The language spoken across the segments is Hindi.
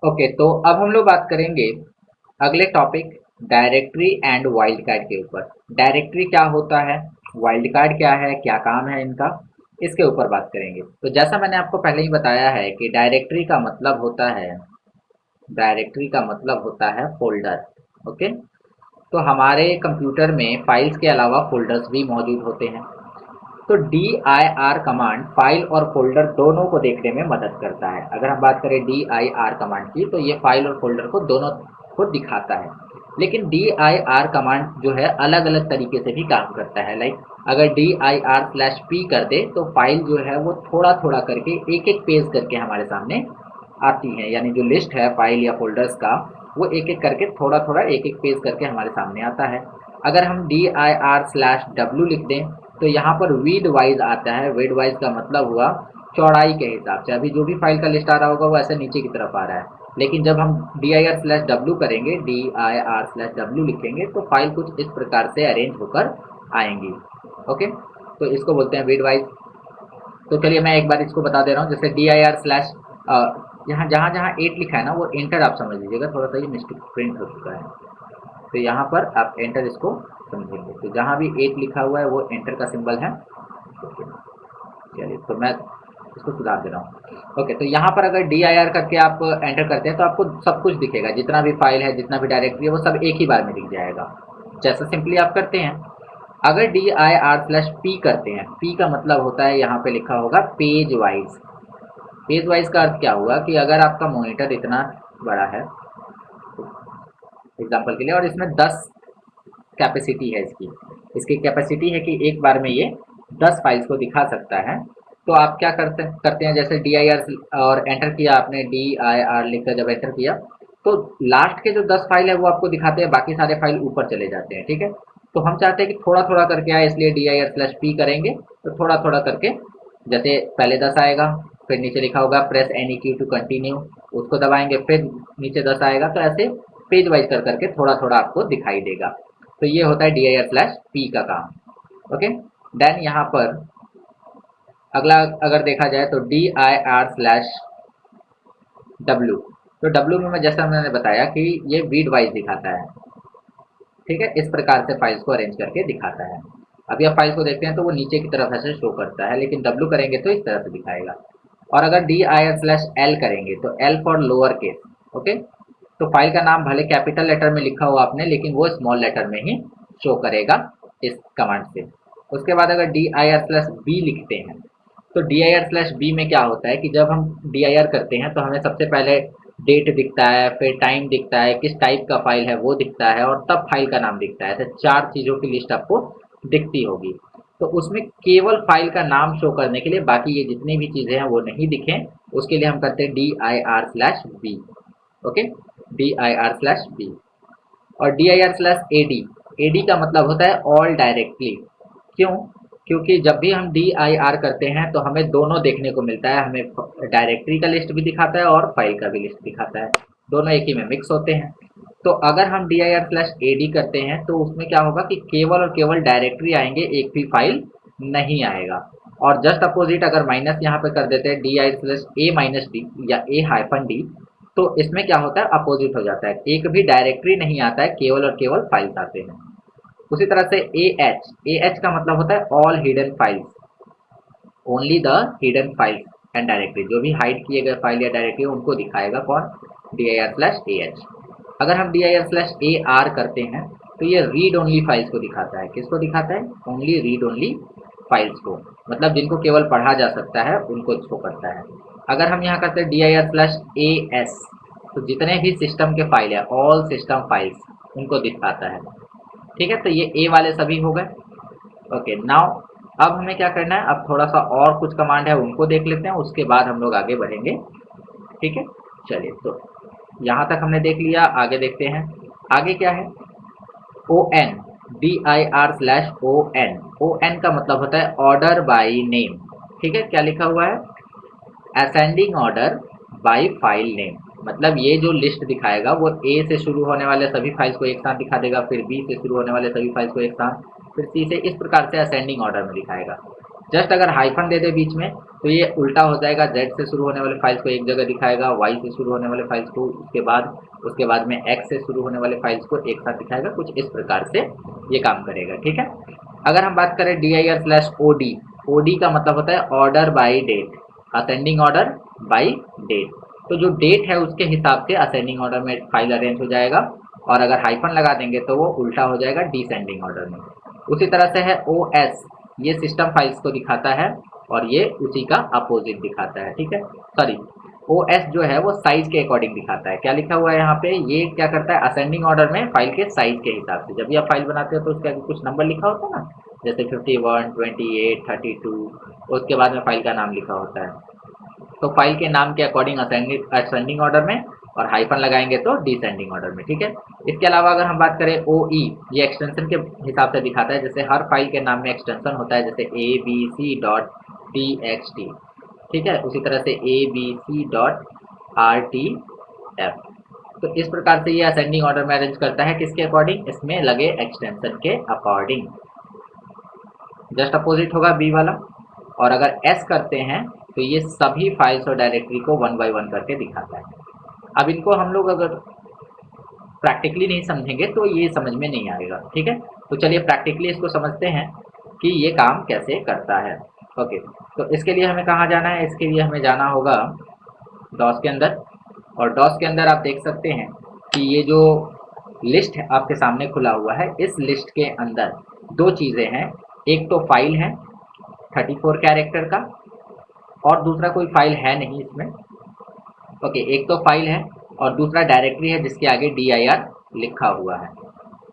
ओके, तो अब हम लोग बात करेंगे अगले topic directory and wild card के ऊपर। डायरेक्टरी क्या होता है, वाइल्ड कार्ड क्या है, क्या काम है इनका, इसके ऊपर बात करेंगे। तो जैसा मैंने आपको पहले ही बताया है कि डायरेक्टरी का मतलब होता है फोल्डर। ओके, तो हमारे कंप्यूटर में फाइल्स के अलावा फोल्डर्स भी मौजूद होते हैं। तो dir कमांड फाइल और फोल्डर दोनों को देखने में मदद करता है। अगर हम बात करें dir कमांड की, तो ये फाइल और फोल्डर को दोनों को दिखाता है। लेकिन dir कमांड जो है अलग अलग तरीके से भी काम करता है। लाइक अगर dir/p कर दे तो फाइल जो है वो थोड़ा थोड़ा करके एक एक पेज करके हमारे सामने आती है, यानी जो लिस्ट है फाइल या फोल्डर्स का वो एक एक करके थोड़ा थोड़ा एक एक पेज करके हमारे सामने आता है। अगर हम dir/w लिख दें तो यहाँ पर वीड वाइज आता है। वीड वाइज का मतलब हुआ चौड़ाई के हिसाब से। अभी जो भी फाइल का लिस्ट आ रहा होगा वो ऐसे नीचे की तरफ आ रहा है, लेकिन जब हम dir/w करेंगे, dir/w लिखेंगे तो फाइल कुछ इस प्रकार से अरेंज होकर आएंगी। ओके, तो इसको बोलते हैं वीड वाइज। तो चलिए मैं एक बार इसको बता दे रहा हूँ। जैसे dir/ यहाँ जहाँ जहाँ 8 लिखा है ना वो एंटर आप समझ लीजिएगा, थोड़ा सा ये मिस्टेक प्रिंट हो चुका है। तो यहाँ पर आप एंटर इसको समझेंगे, तो जहाँ भी 8 लिखा हुआ है वो एंटर का सिंबल है। ओके, चलिए तो मैं इसको सुधार दे रहा हूँ। ओके, तो यहाँ पर अगर dir करके आप एंटर करते हैं तो आपको सब कुछ दिखेगा, जितना भी फाइल है जितना भी डायरेक्टरी है वो सब एक ही बार में दिख जाएगा। जैसा सिंपली आप करते हैं। अगर dir/p करते हैं, p का मतलब होता है यहाँ पे लिखा होगा पेज वाइज। पेज वाइज का अर्थ क्या हुआ कि अगर आपका मॉनिटर इतना बड़ा है एग्जाम्पल के लिए, और इसमें 10 कैपेसिटी है इसकी इसकी कैपेसिटी है कि एक बार में ये 10 फाइल्स को दिखा सकता है। तो आप क्या करते करते हैं, जैसे dir और एंटर किया आपने, dir लिखकर जब एंटर किया तो लास्ट के जो 10 फाइल है वो आपको दिखाते हैं, बाकी सारे फाइल ऊपर चले जाते हैं। ठीक है, तो हम चाहते हैं कि थोड़ा थोड़ा करके आए, इसलिए dir/p करेंगे। तो थोड़ा थोड़ा करके, जैसे पहले 10 आएगा, फिर नीचे लिखा होगा प्रेस एनी की टू कंटिन्यू, उसको दबाएंगे, फिर नीचे 10 आएगा, तो ऐसे पेज वाइज कर करके थोड़ा थोड़ा आपको दिखाई देगा। तो ये होता है dir/p का काम। ओके, देन यहाँ पर अगला अगर देखा जाए तो dir/w। तो w में मैं जैसा मैंने बताया कि ये रीड वाइज दिखाता है। ठीक है, इस प्रकार से फाइल्स को अरेंज करके दिखाता है। अभी आप फाइल्स को देखते हैं तो वो नीचे की तरफ ऐसे शो करता है, लेकिन w करेंगे तो इस तरह से दिखाएगा। और अगर dir/l करेंगे तो l for lower case. Okay, तो फाइल का नाम भले कैपिटल लेटर में लिखा हो आपने, लेकिन वो स्मॉल लेटर में ही शो करेगा इस कमांड से। उसके बाद अगर dir/b लिखते हैं तो dir/b में क्या होता है कि जब हम dir करते हैं तो हमें सबसे पहले डेट दिखता है, फिर टाइम दिखता है, किस टाइप का फाइल है वो दिखता है, और तब फाइल का नाम दिखता है। ऐसे 4 चीज़ों की लिस्ट आपको दिखती होगी। तो उसमें केवल फाइल का नाम शो करने के लिए, बाकी ये जितनी भी चीज़ें हैं वो नहीं दिखें, उसके लिए हम करते हैं dir/b। Okay, dir/b। और dir/ad, ad का मतलब होता है ऑल डायरेक्टली। क्यों? क्योंकि जब भी हम dir करते हैं तो हमें दोनों देखने को मिलता है, हमें डायरेक्टरी का लिस्ट भी दिखाता है और फाइल का भी लिस्ट दिखाता है, दोनों एक ही में मिक्स होते हैं। तो अगर हम dir/ad करते हैं तो उसमें क्या होगा कि केवल और केवल डायरेक्टरी आएंगे, एक भी फाइल नहीं आएगा। और जस्ट अपोजिट अगर माइनस यहाँ पे कर देते हैं dir/a-d या a-d, तो इसमें क्या होता है, अपोजिट हो जाता है, एक भी डायरेक्टरी नहीं आता है, केवल और केवल फाइल्स आते हैं। उसी तरह से ah का मतलब होता है all hidden files, only the hidden files and directory. जो भी हाइड किए गए फाइल या डायरेक्टरी उनको दिखाएगा कौन, dir/ah। अगर हम dir/ar करते हैं तो ये रीड ओनली फाइल्स को दिखाता है। किसको दिखाता है, ओनली रीड ओनली फाइल्स को, मतलब जिनको केवल पढ़ा जा सकता है उनको शो करता है। अगर हम यहाँ करते हैं dir/as, तो जितने भी सिस्टम के फाइल है, ऑल सिस्टम फाइल्स, उनको दिखाता है। ठीक है, तो ये ए वाले सभी हो गए। ओके, नाउ अब हमें क्या करना है, अब थोड़ा सा और कुछ कमांड है उनको देख लेते हैं, उसके बाद हम लोग आगे बढ़ेंगे। ठीक है, चलिए तो यहाँ तक हमने देख लिया, आगे देखते हैं। आगे क्या है, O N, dir/on। O N का मतलब होता है ऑर्डर बाई नेम। ठीक है, क्या लिखा हुआ है, ascending order by file name. मतलब ये जो लिस्ट दिखाएगा वो ए से शुरू होने वाले सभी फाइल्स को एक साथ दिखा देगा, फिर बी से शुरू होने वाले सभी फाइल्स को एक साथ, फिर सी से, इस प्रकार से असेंडिंग ऑर्डर में दिखाएगा। जस्ट अगर हाइफन दे दे बीच में तो ये उल्टा हो जाएगा, जेड से शुरू होने वाले फाइल्स को एक जगह दिखाएगा, वाई से शुरू होने वाले फाइल्स को उसके बाद में एक्स से शुरू होने वाले फाइल्स को एक साथ दिखाएगा। कुछ इस प्रकार से ये काम करेगा, ठीक है। अगर हम बात करें D I R slash O D, O D का मतलब होता है order by date, ascending order by date. तो जो डेट है उसके हिसाब से असेंडिंग ऑर्डर में फाइल अरेंज हो जाएगा, और अगर हाइफन लगा देंगे तो वो उल्टा हो जाएगा डिसेंडिंग ऑर्डर में। उसी तरह से है ओ एस, ये सिस्टम फाइल्स को दिखाता है और ये उसी का अपोजिट दिखाता है, ठीक है। सॉरी, ओ एस जो है वो साइज के अकॉर्डिंग दिखाता है। क्या लिखा हुआ है यहाँ पे, ये क्या करता है असेंडिंग ऑर्डर में फाइल के साइज के हिसाब से। जब भी आप फाइल बनाते हो तो उसके आगे कुछ नंबर लिखा होता है ना, जैसे 51, 28, 32, उसके बाद में फाइल का नाम लिखा होता है। तो फाइल के नाम के अकॉर्डिंग असेंडिंग ऑर्डर में, और हाइफन लगाएंगे तो डिसेंडिंग ऑर्डर में, ठीक है। इसके अलावा अगर हम बात करें ओ ई, ये एक्सटेंशन के हिसाब से दिखाता है। जैसे हर फाइल के नाम में एक्सटेंशन होता है, जैसे A B C dot T X T, ठीक है। उसी तरह से A B C dot R T F. तो इस प्रकार से ये असेंडिंग ऑर्डर में अरेंज करता है, किसके अकॉर्डिंग, इसमें लगे एक्सटेंशन के अकॉर्डिंग। जस्ट अपोजिट होगा बी वाला। और अगर एस करते हैं तो ये सभी फाइल्स और डायरेक्टरी को वन बाय वन करके दिखाता है। अब इनको हम लोग अगर प्रैक्टिकली नहीं समझेंगे तो ये समझ में नहीं आएगा, ठीक है। तो चलिए प्रैक्टिकली इसको समझते हैं कि ये काम कैसे करता है। ओके, तो इसके लिए हमें कहाँ जाना है, इसके लिए हमें जाना होगा डॉस के अंदर। और डॉस के अंदर आप देख सकते हैं कि ये जो लिस्ट है आपके सामने खुला हुआ है, इस लिस्ट के अंदर दो चीज़ें हैं। एक तो फाइल है 34 कैरेक्टर का, और दूसरा कोई फाइल है नहीं इसमें। ओके, एक तो फाइल है और दूसरा डायरेक्टरी है जिसके आगे डी आई आर लिखा हुआ है।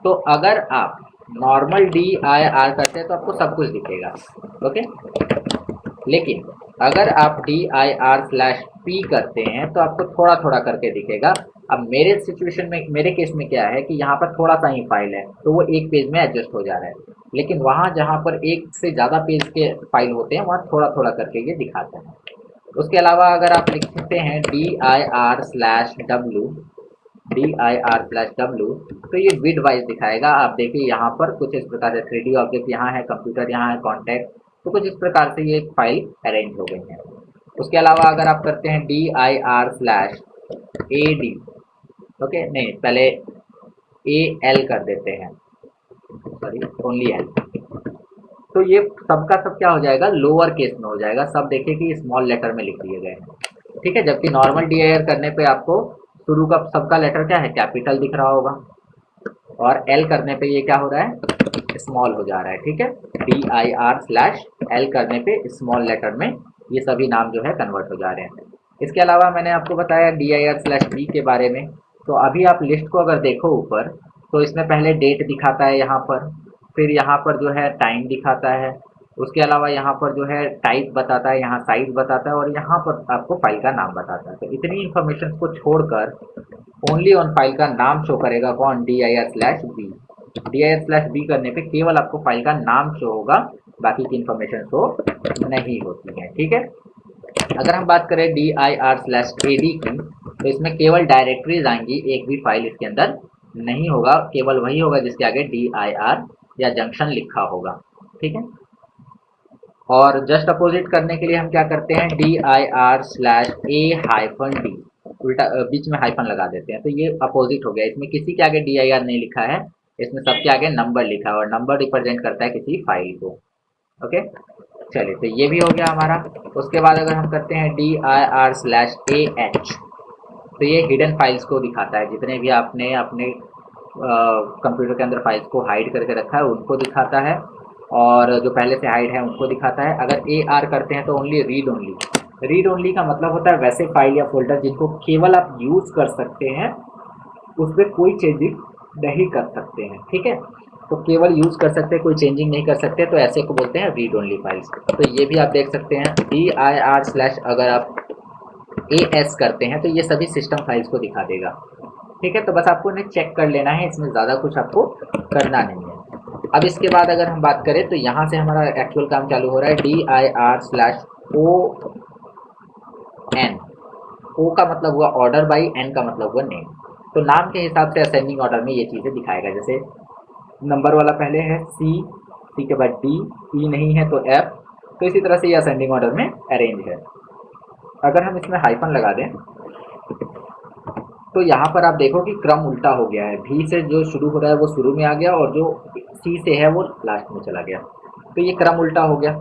तो अगर आप नॉर्मल डी आई आर करते हैं तो आपको सब कुछ दिखेगा, ओके। लेकिन अगर आप D I R slash P करते हैं तो आपको थोड़ा थोड़ा करके दिखेगा। अब मेरे सिचुएशन में, मेरे केस में क्या है कि यहाँ पर थोड़ा सा ही फाइल है तो वो एक पेज में एडजस्ट हो जा रहा है, लेकिन वहाँ जहाँ पर एक से ज़्यादा पेज के फाइल होते हैं वहाँ थोड़ा थोड़ा करके ये दिखाते हैं। उसके अलावा अगर आप लिखते हैं D I R slash W, D I R slash W, तो ये विड वाइज दिखाएगा। आप देखिए यहाँ पर कुछ इस प्रकार से 3D ऑब्जेक्ट यहाँ है, कंप्यूटर यहाँ है, कॉन्टैक्ट, तो कुछ इस प्रकार से ये फाइल अरेंज हो गई है। उसके अलावा अगर आप करते हैं D I R slash A D, okay, नहीं पहले ए एल कर देते हैं, सॉरी ओनली एल, तो ये सबका सब क्या हो जाएगा, लोअर केस में हो जाएगा। सब देखिए कि स्मॉल लेटर में लिख दिए गए हैं, ठीक है। जबकि नॉर्मल डी आई आर करने पे आपको शुरू का सबका लेटर क्या है, कैपिटल दिख रहा होगा, और एल करने पे ये क्या हो रहा है, स्मॉल हो जा रहा है, ठीक है। D I R slash L करने पे स्मॉल लेटर में ये सभी नाम जो है कन्वर्ट हो जा रहे हैं। इसके अलावा मैंने आपको बताया D I R slash B के बारे में। तो अभी आप लिस्ट को अगर देखो ऊपर, तो इसमें पहले डेट दिखाता है यहाँ पर, फिर यहाँ पर जो है टाइम दिखाता है, उसके अलावा यहाँ पर जो है टाइप बताता है, यहाँ साइज बताता है, और यहाँ पर आपको फाइल का नाम बताता है। तो इतनी इन्फॉर्मेशन को छोड़कर ओनली ऑन फाइल का नाम शो करेगा कौन, D I R slash B. D I R slash B करने पे केवल आपको फाइल का नाम शो होगा, बाकी की इन्फॉर्मेशन शो नहीं होती है, ठीक है। अगर हम बात करें D I R slash A D की, तो इसमें केवल डायरेक्टरीज आएंगी, एक भी फाइल इसके अंदर नहीं होगा, केवल वही होगा जिसके आगे डी आई आर या जंक्शन लिखा होगा, ठीक है। और जस्ट अपोजिट करने के लिए हम क्या करते हैं, D I R slash A hyphen D, उल्टा बीच में हाइफन लगा देते हैं, तो ये अपोजिट हो गया। इसमें किसी के आगे डी आई आर नहीं लिखा है, इसमें सबके आगे नंबर लिखा है, और नंबर रिप्रेजेंट करता है किसी फाइल को, ओके। चलिए, तो ये भी हो गया हमारा। उसके बाद अगर हम करते हैं D I R slash A H, तो ये हिडन फाइल्स को दिखाता है, जितने भी आपने अपने कंप्यूटर के अंदर फाइल्स को हाइड करके रखा है उनको दिखाता है, और जो पहले से हाइड है उनको दिखाता है। अगर ए आर करते हैं तो only read only, read only का मतलब होता है वैसे फाइल या फोल्डर जिनको केवल आप यूज़ कर सकते हैं, उसमें कोई चेंजिंग नहीं कर सकते हैं, ठीक है। तो केवल यूज़ कर सकते हैं, कोई चेंजिंग नहीं कर सकते, तो ऐसे को बोलते हैं रीड ओनली फाइल्स। तो ये भी आप देख सकते हैं डी आई आर स्लैश अगर आप ए एस करते हैं तो ये सभी सिस्टम फाइल्स को दिखा देगा, ठीक है। तो बस आपको इन्हें चेक कर लेना है, इसमें ज़्यादा कुछ आपको करना नहीं है। अब इसके बाद अगर हम बात करें तो यहाँ से हमारा एक्चुअल काम चालू हो रहा है, D I R slash O N. O का मतलब हुआ ऑर्डर बाई, एन का मतलब हुआ नेम। तो नाम के हिसाब से असेंडिंग ऑर्डर में ये चीज़ें दिखाएगा। जैसे नंबर वाला पहले है सी, सी के बाद डी, ई नहीं है तो एफ, तो इसी तरह से ये असेंडिंग ऑर्डर में अरेंज है। अगर हम इसमें हाइफन लगा दें तो यहाँ पर आप देखो कि क्रम उल्टा हो गया है, भी से जो शुरू हो रहा है वो शुरू में आ गया और जो सी से है वो लास्ट में चला गया, तो ये क्रम उल्टा हो गया।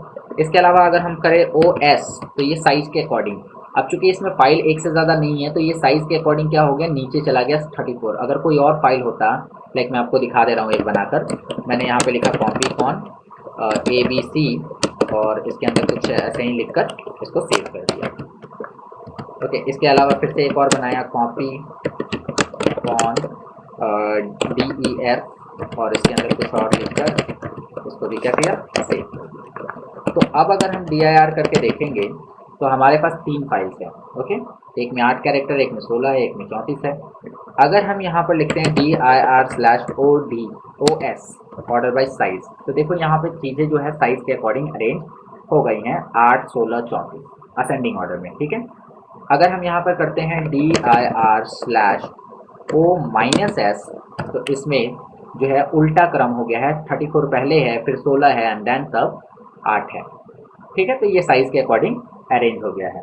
इसके अलावा अगर हम करें ओ एस तो ये साइज के अकॉर्डिंग, अब चूंकि इसमें फाइल एक से ज़्यादा नहीं है तो ये साइज के अकॉर्डिंग क्या हो गया, नीचे चला गया 34। अगर कोई और फाइल होता, लाइक मैं आपको दिखा दे रहा हूँ एक बनाकर, मैंने यहाँ पे लिखा कॉपी कॉन ABC और इसके अंदर कुछ ऐसे ही लिखकर इसको सेव कर दिया। ओके, इसके अलावा फिर से एक और बनाया कॉपी कॉन DEF और इसके अंदर कुछ और लिखकर इसको भी क्या किया, सेव। तो अब अगर हम DIR करके देखेंगे तो हमारे पास 3 फाइल्स हैं। ओके, एक में 8 कैरेक्टर, एक में 16 है, एक में 34 है। अगर हम यहाँ पर लिखते हैं DIR/OS ऑर्डर बाय साइज, तो देखो यहाँ पे चीज़ें जो है साइज के अकॉर्डिंग अरेंज हो गई हैं, 8, 16, 34 असेंडिंग ऑर्डर में। ठीक है, अगर हम यहाँ पर करते हैं DIR/O-S तो इसमें जो है उल्टा क्रम हो गया है, 34 पहले है, फिर 16 है एंड देन तब 8 है। ठीक है, तो ये साइज के अकॉर्डिंग अरेंज हो गया है।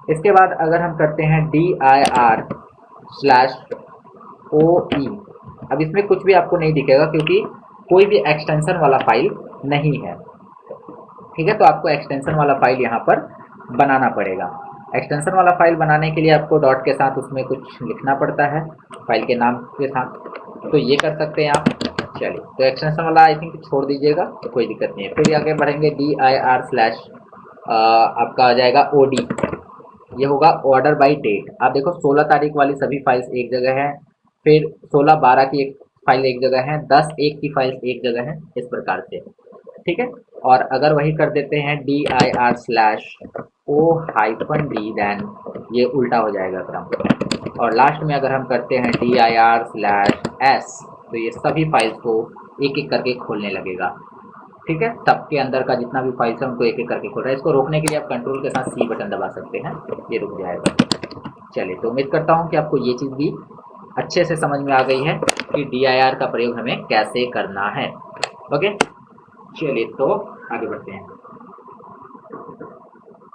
इसके बाद अगर हम करते हैं DIR/OE, अब इसमें कुछ भी आपको नहीं दिखेगा क्योंकि कोई भी एक्सटेंशन वाला फाइल नहीं है। ठीक है, तो आपको एक्सटेंशन वाला फाइल यहाँ पर बनाना पड़ेगा। एक्सटेंशन वाला फाइल बनाने के लिए आपको डॉट के साथ उसमें कुछ लिखना पड़ता है फाइल के नाम के साथ, तो ये कर सकते हैं आप। चलिए, तो एक्सटेंशन वाला आई थिंक छोड़ दीजिएगा, तो कोई दिक्कत नहीं है। फिर आगे बढ़ेंगे DIR/ आपका आ जाएगा OD, ये होगा ऑर्डर बाय डेट। आप देखो 16 तारीख वाली सभी फाइल्स एक जगह है, फिर 16/12 की एक फाइल एक जगह है, 10/1 की फाइल्स एक जगह है, इस प्रकार से। ठीक है, और अगर वही कर देते हैं DIR/O-D देन ये उल्टा हो जाएगा क्रम। और लास्ट में अगर हम करते हैं DIR/S तो ये सभी फाइल्स को एक एक करके खोलने लगेगा। ठीक है, सबके अंदर का जितना भी फाइल्स है उनको एक एक करके खोल रहा है। इसको रोकने के लिए आप कंट्रोल के साथ C बटन दबा सकते हैं, ये रुक जाएगा। चलिए, तो उम्मीद करता हूँ कि आपको ये चीज़ भी अच्छे से समझ में आ गई है कि DIR का प्रयोग हमें कैसे करना है। ओके, चलिए तो आगे बढ़ते हैं।